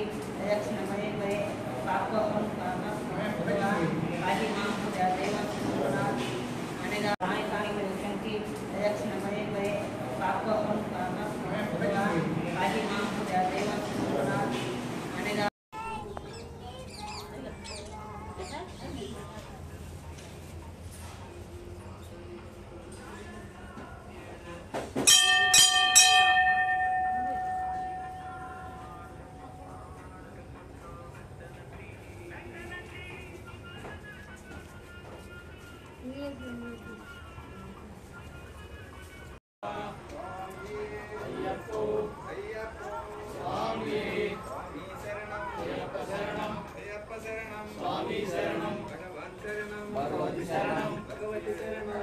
प्रदक्षिणमये वये पापहं कामं काली मां पूजा देवं अनेगा काय काय की प्रदक्षिणमये वये पापहं कामं काली मां पूजा देवं अनेगा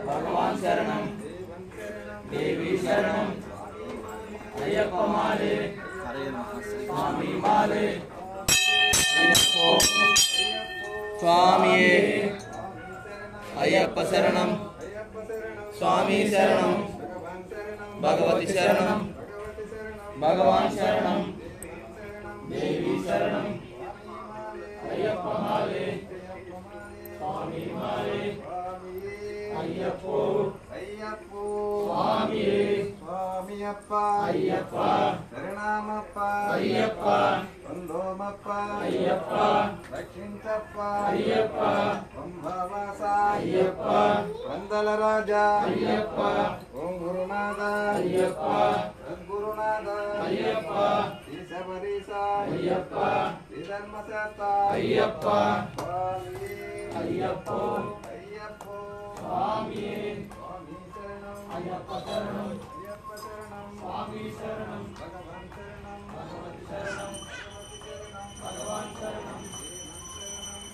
भगवान शरणम देवी शरणम अय्यप्पा माले स्वामी माले स्वामी अय्यप्पा शरणम स्वामी शरणम भगवती शरणम भगवान शरणम देवी शरणम अय्यप्पा माले स्वामी माले अय्यप्पो अय्यप्पो स्वामी स्वामीयप्पा अय्यप्पा शरणमप्पा अय्यप्पा वंदोमप्पा अय्यप्पा रक्षिंचप्पा अय्यप्पा वंभवासा अय्यप्पा वंदल राजा अय्यप्पा ओम गुरुनाथ अय्यप्पा सद्गुरुनाथ अय्यप्पा ईशवरीसा अय्यप्पा धर्मसत्ता अय्यप्पा स्वामी अय्यप्पो अय्यप्पो स्वामी स्वामी शरणम अय्यप्पा शरणम स्वामी शरणम भगवान शरणम भगवती शरणम भगवान शरणम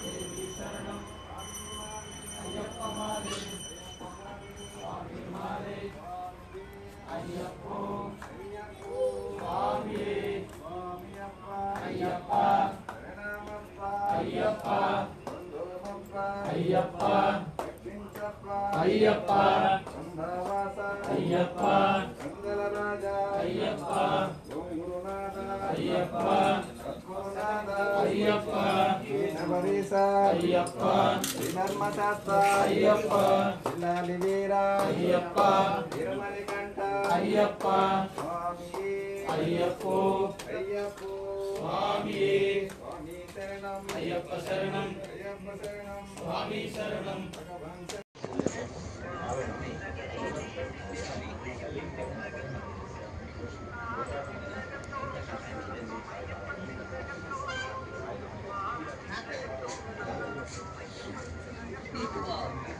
देवी शरणम अय्यप्पा माले स्वामी माले अय्यप्पो स्वामी अय्यप्पा शरणमप्पा अय्यप्पा अय्यप्पा अय्यप्पा अय्यप्पा मंगल राजा अय्यप्पा ओम गुरुनाथ अय्यप्पा सद्गुरुनाथ अय्यप्पा ईशवरीसा अय्यप्पा धर्मसत्ता अय्यप्पा लालिवीरा अय्यप्पा तिरुमलिकंठ अय्यप्पा स्वामी अय्यप्पो अय्यप्पो स्वामी स्वामी शरणम अय्यप्पा शरणम अय्यप्पा शरणम स्वामी शरणम भगवान Equal.